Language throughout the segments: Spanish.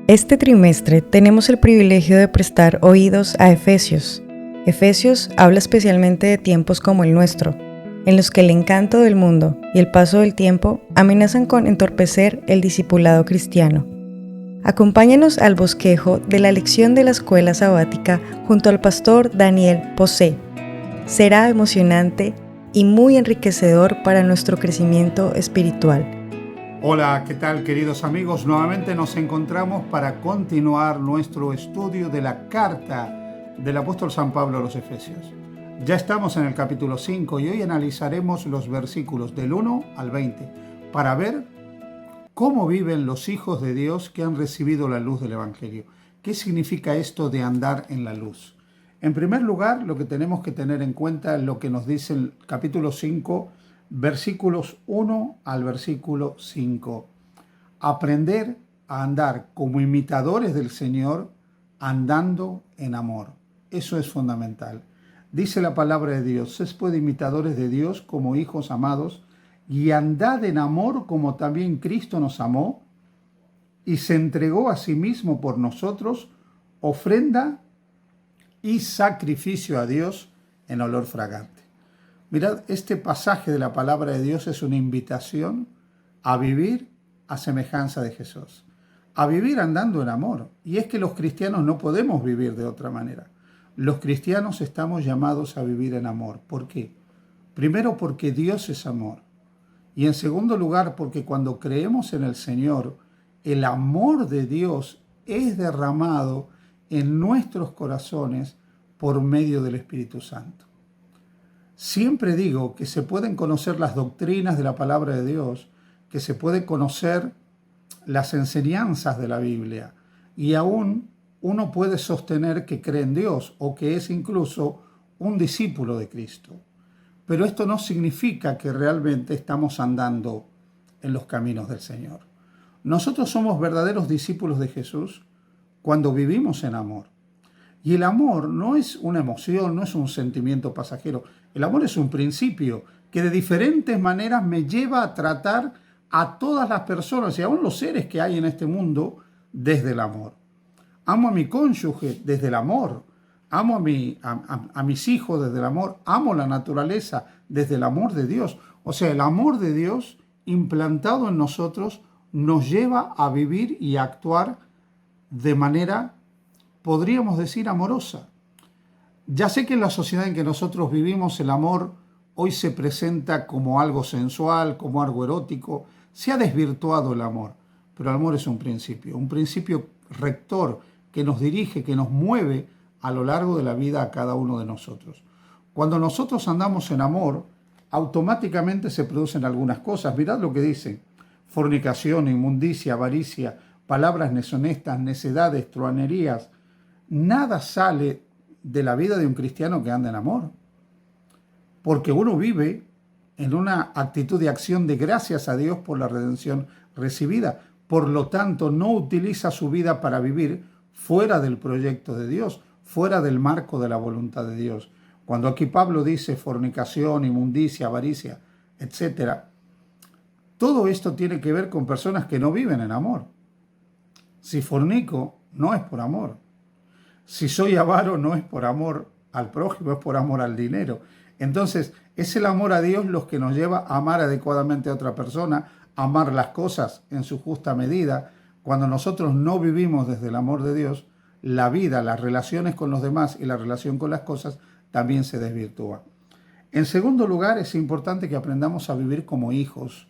Este trimestre tenemos el privilegio de prestar oídos a Efesios. Efesios habla especialmente de tiempos como el nuestro, en los que el encanto del mundo y el paso del tiempo amenazan con entorpecer el discipulado cristiano. Acompáñanos al bosquejo de la lección de la escuela sabática junto al pastor Daniel Posé. Será emocionante y muy enriquecedor para nuestro crecimiento espiritual. Hola, ¿qué tal, queridos amigos? Nuevamente nos encontramos para continuar nuestro estudio de la carta del apóstol San Pablo a los Efesios. Ya estamos en el capítulo 5 y hoy analizaremos los versículos del 1 al 20 para ver cómo viven los hijos de Dios que han recibido la luz del Evangelio. ¿Qué significa esto de andar en la luz? En primer lugar, lo que tenemos que tener en cuenta es lo que nos dice el capítulo 5, versículos 1 al versículo 5. Aprender a andar como imitadores del Señor, andando en amor. Eso es fundamental. Dice la palabra de Dios: sed pues imitadores de Dios como hijos amados, y andad en amor como también Cristo nos amó y se entregó a sí mismo por nosotros, ofrenda y sacrificio a Dios en olor fragante. Mirad, este pasaje de la palabra de Dios es una invitación a vivir a semejanza de Jesús, a vivir andando en amor. Y es que los cristianos no podemos vivir de otra manera. Los cristianos estamos llamados a vivir en amor. ¿Por qué? Primero, porque Dios es amor. Y en segundo lugar, porque cuando creemos en el Señor, el amor de Dios es derramado en nuestros corazones por medio del Espíritu Santo. Siempre digo que se pueden conocer las doctrinas de la palabra de Dios, que se puede conocer las enseñanzas de la Biblia, y aún uno puede sostener que cree en Dios o que es incluso un discípulo de Cristo. Pero esto no significa que realmente estamos andando en los caminos del Señor. Nosotros somos verdaderos discípulos de Jesús cuando vivimos en amor. Y el amor no es una emoción, no es un sentimiento pasajero. El amor es un principio que de diferentes maneras me lleva a tratar a todas las personas y aún los seres que hay en este mundo desde el amor. Amo a mi cónyuge desde el amor. Amo a mis hijos desde el amor. Amo la naturaleza desde el amor de Dios. O sea, el amor de Dios implantado en nosotros nos lleva a vivir y a actuar de manera, podríamos decir, amorosa. Ya sé que en la sociedad en que nosotros vivimos el amor hoy se presenta como algo sensual, como algo erótico. Se ha desvirtuado el amor, pero el amor es un principio rector que nos dirige, que nos mueve a lo largo de la vida a cada uno de nosotros. Cuando nosotros andamos en amor, automáticamente se producen algunas cosas. Mirad lo que dice: fornicación, inmundicia, avaricia, palabras deshonestas, necedades, truhanerías. Nada sale de la vida de un cristiano que anda en amor, porque uno vive en una actitud de acción de gracias a Dios por la redención recibida. Por lo tanto, no utiliza su vida para vivir fuera del proyecto de Dios, fuera del marco de la voluntad de Dios. Cuando aquí Pablo dice fornicación, inmundicia, avaricia, etc., todo esto tiene que ver con personas que no viven en amor. Si fornico, no es por amor. Si soy avaro, no es por amor al prójimo, es por amor al dinero. Entonces, es el amor a Dios lo que nos lleva a amar adecuadamente a otra persona, a amar las cosas en su justa medida. Cuando nosotros no vivimos desde el amor de Dios, la vida, las relaciones con los demás y la relación con las cosas también se desvirtúa. En segundo lugar, es importante que aprendamos a vivir como hijos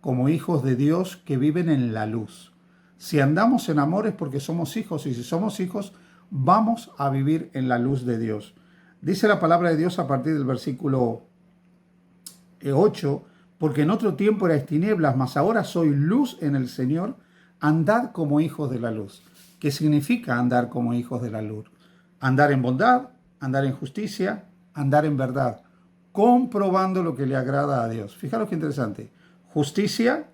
de Dios que viven en la luz. Si andamos en amor es porque somos hijos, y si somos hijos, vamos a vivir en la luz de Dios. Dice la palabra de Dios a partir del versículo 8, porque en otro tiempo erais tinieblas, mas ahora soy luz en el Señor, andad como hijos de la luz. ¿Qué significa andar como hijos de la luz? Andar en bondad, andar en justicia, andar en verdad, comprobando lo que le agrada a Dios. Fijaros qué interesante: justicia,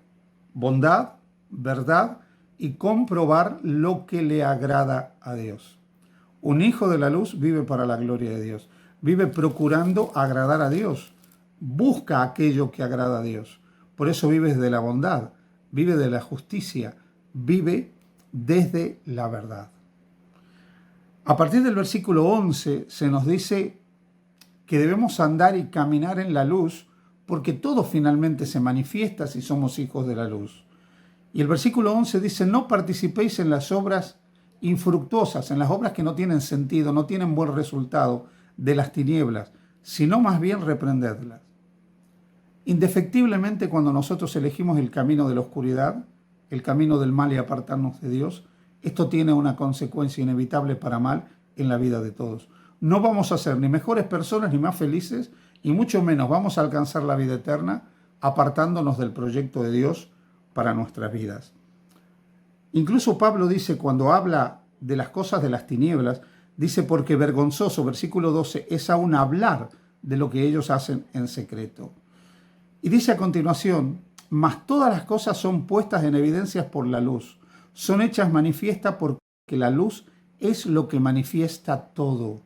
bondad, verdad y comprobar lo que le agrada a Dios. Un hijo de la luz vive para la gloria de Dios, vive procurando agradar a Dios, busca aquello que agrada a Dios. Por eso vive de la bondad, vive de la justicia, vive desde la verdad. A partir del versículo 11 se nos dice que debemos andar y caminar en la luz porque todo finalmente se manifiesta si somos hijos de la luz. Y el versículo 11 dice, no participéis en las obras infructuosas, en las obras que no tienen sentido, no tienen buen resultado de las tinieblas, sino más bien reprendedlas. Indefectiblemente, cuando nosotros elegimos el camino de la oscuridad, el camino del mal y apartarnos de Dios, esto tiene una consecuencia inevitable para mal en la vida de todos. No vamos a ser ni mejores personas ni más felices, y mucho menos vamos a alcanzar la vida eterna apartándonos del proyecto de Dios para nuestras vidas. Incluso Pablo dice, cuando habla de las cosas de las tinieblas, dice, porque vergonzoso, versículo 12, es aún hablar de lo que ellos hacen en secreto. Y dice a continuación, mas todas las cosas son puestas en evidencias por la luz, son hechas manifiestas porque la luz es lo que manifiesta todo.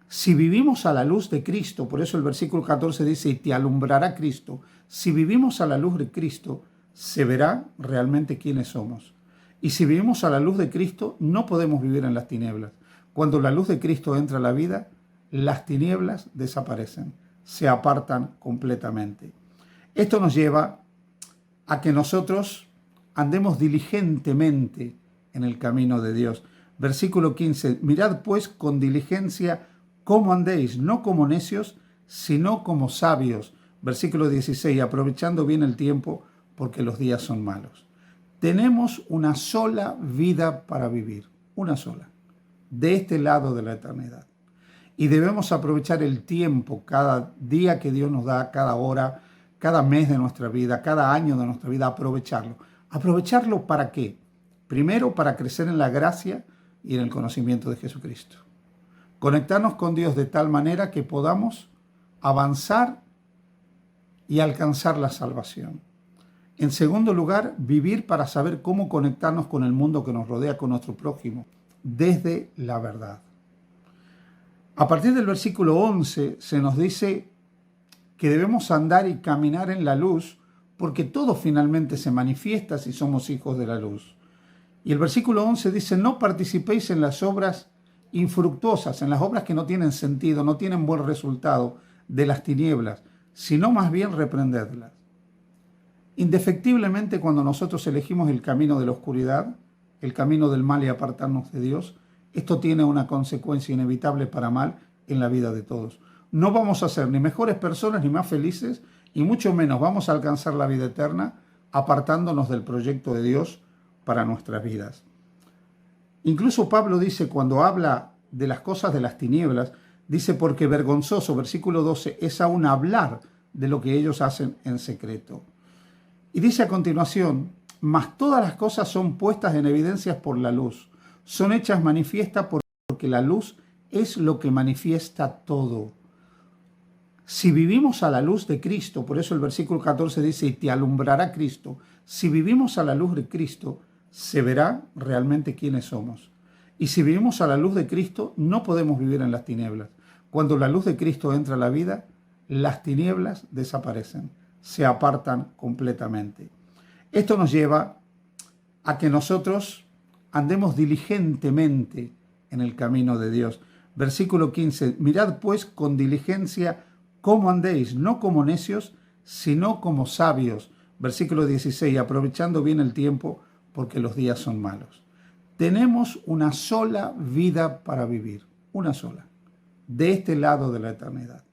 Si vivimos a la luz de Cristo, por eso el versículo 14 dice, y te alumbrará Cristo. Si vivimos a la luz de Cristo, se verá realmente quiénes somos. Y si vivimos a la luz de Cristo, no podemos vivir en las tinieblas. Cuando la luz de Cristo entra a la vida, las tinieblas desaparecen, se apartan completamente. Esto nos lleva a que nosotros andemos diligentemente en el camino de Dios. Versículo 15, mirad pues con diligencia cómo andéis, no como necios, sino como sabios. Versículo 16, aprovechando bien el tiempo, porque los días son malos. Tenemos una sola vida para vivir, una sola, de este lado de la eternidad. Y debemos aprovechar el tiempo, cada día que Dios nos da, cada hora, cada mes de nuestra vida, cada año de nuestra vida, aprovecharlo. ¿Aprovecharlo para qué? Primero, para crecer en la gracia y en el conocimiento de Jesucristo. Conectarnos con Dios de tal manera que podamos avanzar y alcanzar la salvación. En segundo lugar, vivir para saber cómo conectarnos con el mundo que nos rodea, con nuestro prójimo, desde la verdad. A partir del versículo 11 se nos dice que debemos andar y caminar en la luz porque todo finalmente se manifiesta si somos hijos de la luz. Y el versículo 11 dice, no participéis en las obras infructuosas, en las obras que no tienen sentido, no tienen buen resultado de las tinieblas, sino más bien reprendedlas. Indefectiblemente, cuando nosotros elegimos el camino de la oscuridad, el camino del mal y apartarnos de Dios, esto tiene una consecuencia inevitable para mal en la vida de todos. No vamos a ser ni mejores personas ni más felices, y mucho menos vamos a alcanzar la vida eterna apartándonos del proyecto de Dios para nuestras vidas. Incluso Pablo dice, cuando habla de las cosas de las tinieblas, dice, porque vergonzoso, versículo 12, es aún hablar de lo que ellos hacen en secreto. Y dice a continuación, mas todas las cosas son puestas en evidencias por la luz, son hechas manifiestas porque la luz es lo que manifiesta todo. Si vivimos a la luz de Cristo, por eso el versículo 14 dice, y te alumbrará Cristo. Si vivimos a la luz de Cristo, se verá realmente quiénes somos. Y si vivimos a la luz de Cristo, no podemos vivir en las tinieblas. Cuando la luz de Cristo entra a la vida, las tinieblas desaparecen, se apartan completamente. Esto nos lleva a que nosotros andemos diligentemente en el camino de Dios. Versículo 15, mirad pues con diligencia cómo andéis, no como necios, sino como sabios. Versículo 16, aprovechando bien el tiempo, porque los días son malos. Tenemos una sola vida para vivir, una sola, de este lado de la eternidad.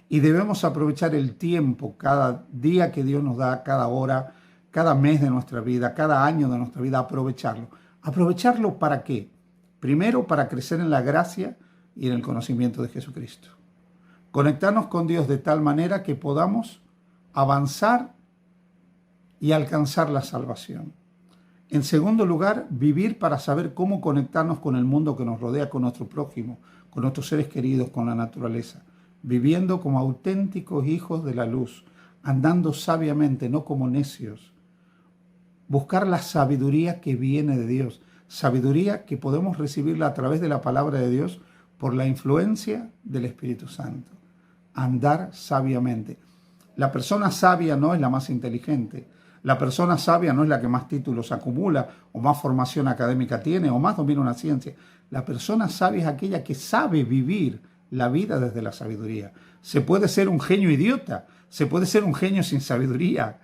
Y debemos aprovechar el tiempo, cada día que Dios nos da, cada hora, cada mes de nuestra vida, cada año de nuestra vida, aprovecharlo. ¿Aprovecharlo para qué? Primero, para crecer en la gracia y en el conocimiento de Jesucristo. Conectarnos con Dios de tal manera que podamos avanzar y alcanzar la salvación. En segundo lugar, vivir para saber cómo conectarnos con el mundo que nos rodea, con nuestro prójimo, con nuestros seres queridos, con la naturaleza, viviendo como auténticos hijos de la luz, andando sabiamente, no como necios. Buscar la sabiduría que viene de Dios, sabiduría que podemos recibirla a través de la palabra de Dios por la influencia del Espíritu Santo. Andar sabiamente. La persona sabia no es la más inteligente. La persona sabia no es la que más títulos acumula o más formación académica tiene o más domina una ciencia. La persona sabia es aquella que sabe vivir la vida desde la sabiduría. Se puede ser un genio idiota, se puede ser un genio sin sabiduría,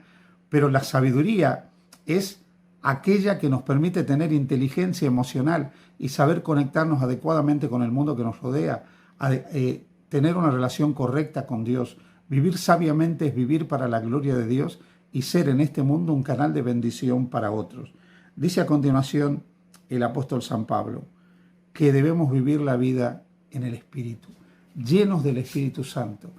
pero la sabiduría es aquella que nos permite tener inteligencia emocional y saber conectarnos adecuadamente con el mundo que nos rodea, tener una relación correcta con Dios. Vivir sabiamente es vivir para la gloria de Dios y ser en este mundo un canal de bendición para otros. Dice a continuación el apóstol San Pablo que debemos vivir la vida en el Espíritu, llenos del Espíritu Santo.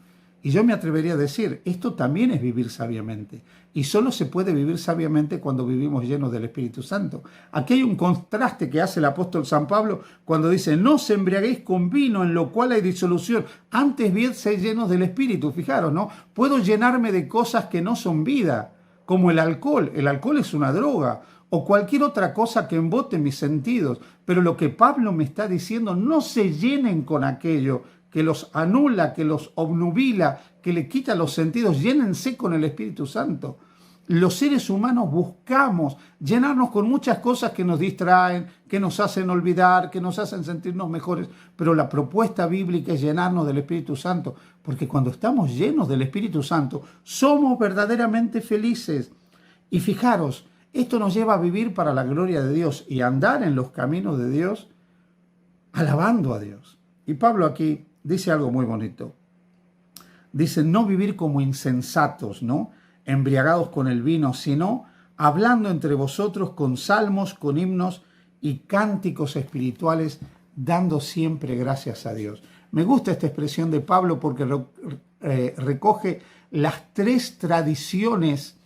Y yo me atrevería a decir, esto también es vivir sabiamente. Y solo se puede vivir sabiamente cuando vivimos llenos del Espíritu Santo. Aquí hay un contraste que hace el apóstol San Pablo cuando dice, no os embriaguéis con vino en lo cual hay disolución. Antes bien, sed llenos del Espíritu. Fijaros, ¿no? Puedo llenarme de cosas que no son vida, como el alcohol. El alcohol es una droga. O cualquier otra cosa que embote mis sentidos. Pero lo que Pablo me está diciendo, no se llenen con aquello que los anula, que los obnubila, que le quita los sentidos. Llénense con el Espíritu Santo. Los seres humanos buscamos llenarnos con muchas cosas que nos distraen, que nos hacen olvidar, que nos hacen sentirnos mejores. Pero la propuesta bíblica es llenarnos del Espíritu Santo, porque cuando estamos llenos del Espíritu Santo, somos verdaderamente felices. Y fijaros, esto nos lleva a vivir para la gloria de Dios y a andar en los caminos de Dios, alabando a Dios. Y Pablo aquí dice algo muy bonito. Dice, no vivir como insensatos, ¿no? Embriagados con el vino, sino hablando entre vosotros con salmos, con himnos y cánticos espirituales, dando siempre gracias a Dios. Me gusta esta expresión de Pablo porque recoge las tres tradiciones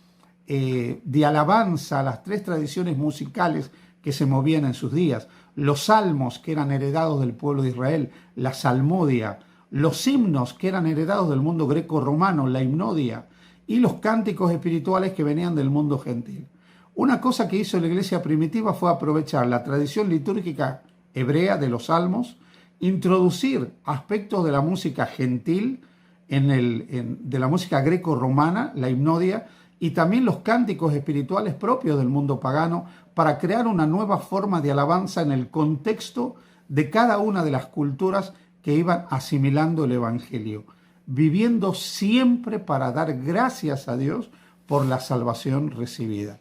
de alabanza, las tres tradiciones musicales que se movían en sus días. Los salmos, que eran heredados del pueblo de Israel, la salmodia. Los himnos, que eran heredados del mundo greco-romano, la himnodia. Y los cánticos espirituales que venían del mundo gentil. Una cosa que hizo la iglesia primitiva fue aprovechar la tradición litúrgica hebrea de los salmos, introducir aspectos de la música gentil, de la música greco-romana, la himnodia, y también los cánticos espirituales propios del mundo pagano, para crear una nueva forma de alabanza en el contexto de cada una de las culturas que iban asimilando el Evangelio, viviendo siempre para dar gracias a Dios por la salvación recibida.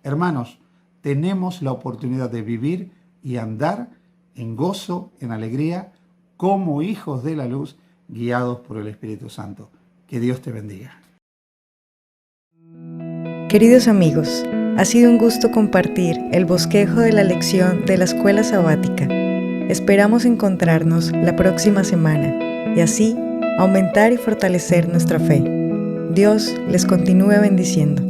Hermanos, tenemos la oportunidad de vivir y andar en gozo, en alegría, como hijos de la luz, guiados por el Espíritu Santo. Que Dios te bendiga. Queridos amigos, ha sido un gusto compartir el bosquejo de la lección de la Escuela Sabática. Esperamos encontrarnos la próxima semana y así aumentar y fortalecer nuestra fe. Dios les continúe bendiciendo.